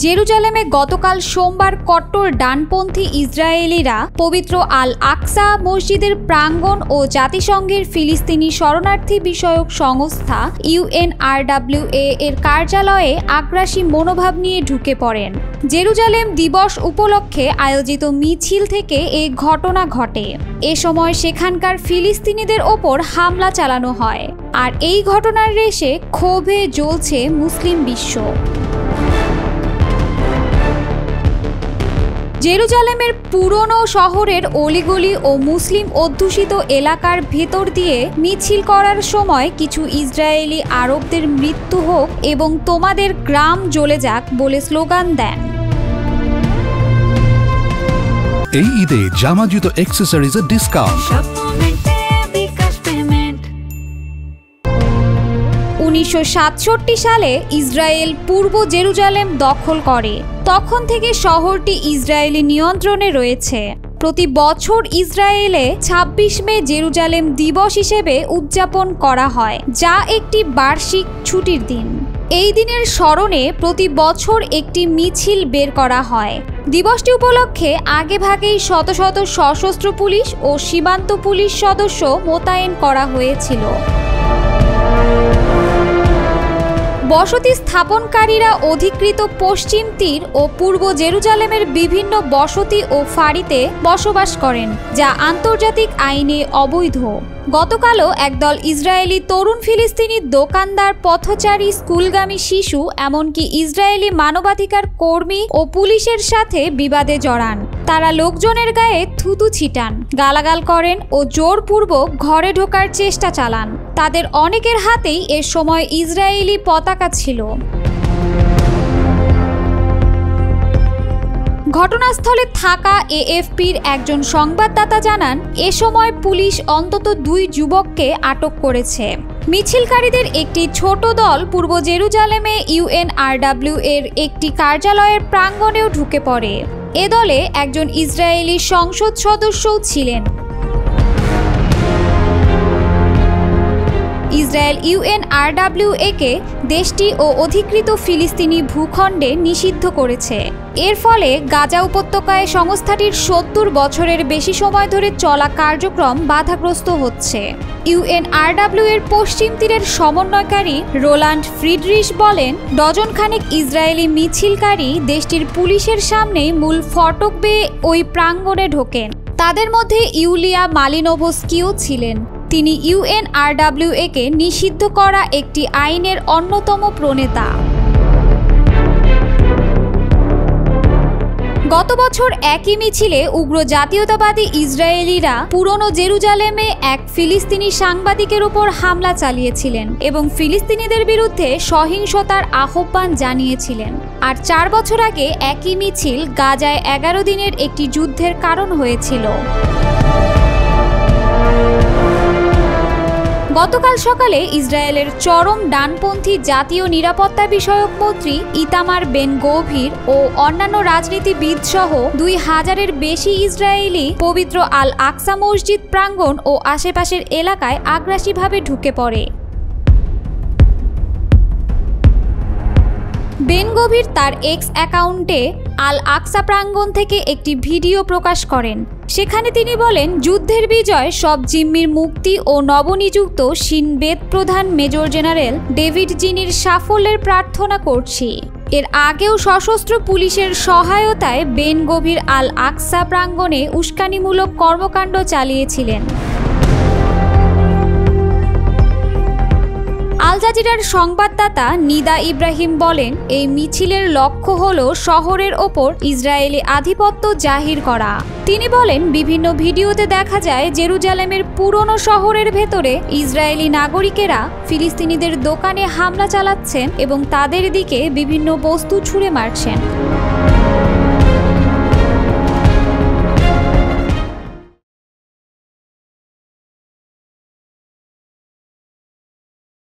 জেরুজালেমে গতকাল সোমবার কট্টর ডানপন্থী ইসরায়েলিরা পবিত্র আল আকসা মসজিদের প্রাঙ্গণ ও জাতিসংঘের ফিলিস্তিনি শরণার্থী বিষয়ক সংস্থা UNRWA এর কার্যালয়ে আগ্রাসী মনোভাব নিয়ে ঢুকে পড়েন। জেরুজালেম দিবস উপলক্ষে আয়োজিত মিছিল থেকে এই ঘটনা ঘটে। এ সময় সেখানকার ফিলিস্তিনিদের ওপর হামলা চালানো হয়। আর এই ঘটনার রেশে ক্ষোভে জ্বলছে মুসলিম বিশ্ব। জেরুজালেমের পুরনো শহরের অলিগলি ও মুসলিম অধ্যুষিত এলাকার ভেতর দিয়ে মিছিল করার সময় কিছু ইসরায়েলি আরবদের মৃত্যু হোক এবং তোমাদের গ্রাম জ্বলে যাক বলে স্লোগান দেন। এই ঈদে জামা জুতো অ্যাক্সেসরিজের ডিসকাউন্ট। 1967 সালে ইসরায়েল পূর্ব জেরুজালেম দখল করে। তখন থেকে শহরটি ইসরায়েলি নিয়ন্ত্রণে রয়েছে। প্রতি বছর ইসরায়েলে 26 মে জেরুজালেম দিবস হিসেবে উদযাপন করা হয়, যা একটি বার্ষিক ছুটির দিন। এই দিনের স্মরণে প্রতি বছর একটি মিছিল বের করা হয়। দিবসটি উপলক্ষে আগেভাগেই শত শত সশস্ত্র পুলিশ ও সীমান্ত পুলিশ সদস্য মোতায়েন করা হয়েছিল। বসতি স্থাপনকারীরা অধিকৃত পশ্চিম তীর ও পূর্ব জেরুজালেমের বিভিন্ন বসতি ও ফাঁড়িতে বসবাস করেন, যা আন্তর্জাতিক আইনে অবৈধ। গতকালও একদল ইসরায়েলি তরুণ ফিলিস্তিনি দোকানদার, পথচারী, স্কুলগামী শিশু, এমনকি ইসরায়েলি মানবাধিকার কর্মী ও পুলিশের সাথে বিবাদে জড়ান। তারা লোকজনের গায়ে থুতু ছিটান, গালাগাল করেন ও জোরপূর্বক ঘরে ঢোকার চেষ্টা চালান। তাদের অনেকের হাতেই এ সময় ইসরায়েলি পতাকা ছিল। ঘটনাস্থলে থাকা AFPর একজন সংবাদদাতা জানান, এ সময় পুলিশ অন্তত 2 যুবককে আটক করেছে। মিছিলকারীদের একটি ছোট দল পূর্ব জেরুজালেমে UNRWA এর একটি কার্যালয়ের প্রাঙ্গণেও ঢুকে পড়ে। এ দলে একজন ইসরায়েলি সংসদ সদস্যও ছিলেন। ইসরায়েল UNRWA-কে দেশটি ও অধিকৃত ফিলিস্তিনি ভূখণ্ডে নিষিদ্ধ করেছে। এর ফলে গাজা উপত্যকায় সংস্থাটির 70 বছরের বেশি সময় ধরে চলা কার্যক্রম বাধাগ্রস্ত হচ্ছে। UNRWA এর পশ্চিম তীরের সমন্বয়কারী রোল্যান্ড ফ্রিডরিশ বলেন, ডজনখানেক ইসরায়েলি মিছিলকারী দেশটির পুলিশের সামনে মূল ফটক বেয়ে ওই প্রাঙ্গণে ঢোকেন। তাদের মধ্যে ইউলিয়া মালিনোভস্কিও ছিলেন। তিনি UNRWA-কে নিষিদ্ধ করা একটি আইনের অন্যতম প্রণেতা। গত বছর একই মিছিলে উগ্র জাতীয়তাবাদী ইসরায়েলিরা পুরনো জেরুজালেমে এক ফিলিস্তিনি সাংবাদিকের উপর হামলা চালিয়েছিলেন এবং ফিলিস্তিনিদের বিরুদ্ধে সহিংসতার আহ্বান জানিয়েছিলেন। আর 4 বছর আগে একই মিছিল গাজায় 11 দিনের একটি যুদ্ধের কারণ হয়েছিল। গতকাল সকালে ইসরায়েলের চরম ডানপন্থী জাতীয় নিরাপত্তা বিষয়ক মন্ত্রী ইতামার বেন গভির ও অন্যান্য রাজনীতিবিদ সহ 2000-এর বেশি ইসরায়েলি পবিত্র আল আকসা মসজিদ প্রাঙ্গণ ও আশেপাশের এলাকায় আগ্রাসীভাবে ঢুকে পড়ে। বেন গভির তার এক্স অ্যাকাউন্টে আল আকসা প্রাঙ্গণ থেকে একটি ভিডিও প্রকাশ করেন। সেখানে তিনি বলেন, যুদ্ধের বিজয়, সব জিম্মির মুক্তি ও নবনিযুক্ত শিন বেত প্রধান মেজর জেনারেল ডেভিড জিনির সাফল্যের প্রার্থনা করছি। এর আগেও সশস্ত্র পুলিশের সহায়তায় বেন গভির আল আকসা প্রাঙ্গণে উস্কানিমূলক কর্মকাণ্ড চালিয়েছিলেন। আল জাজিরার সংবাদদাতা নিদা ইব্রাহিম বলেন, এই মিছিলের লক্ষ্য হল শহরের ওপর ইসরায়েলি আধিপত্য জাহির করা। তিনি বলেন, বিভিন্ন ভিডিওতে দেখা যায় জেরুজালেমের পুরনো শহরের ভেতরে ইসরায়েলি নাগরিকেরা ফিলিস্তিনিদের দোকানে হামলা চালাচ্ছেন এবং তাদের দিকে বিভিন্ন বস্তু ছুঁড়ে মারছেন।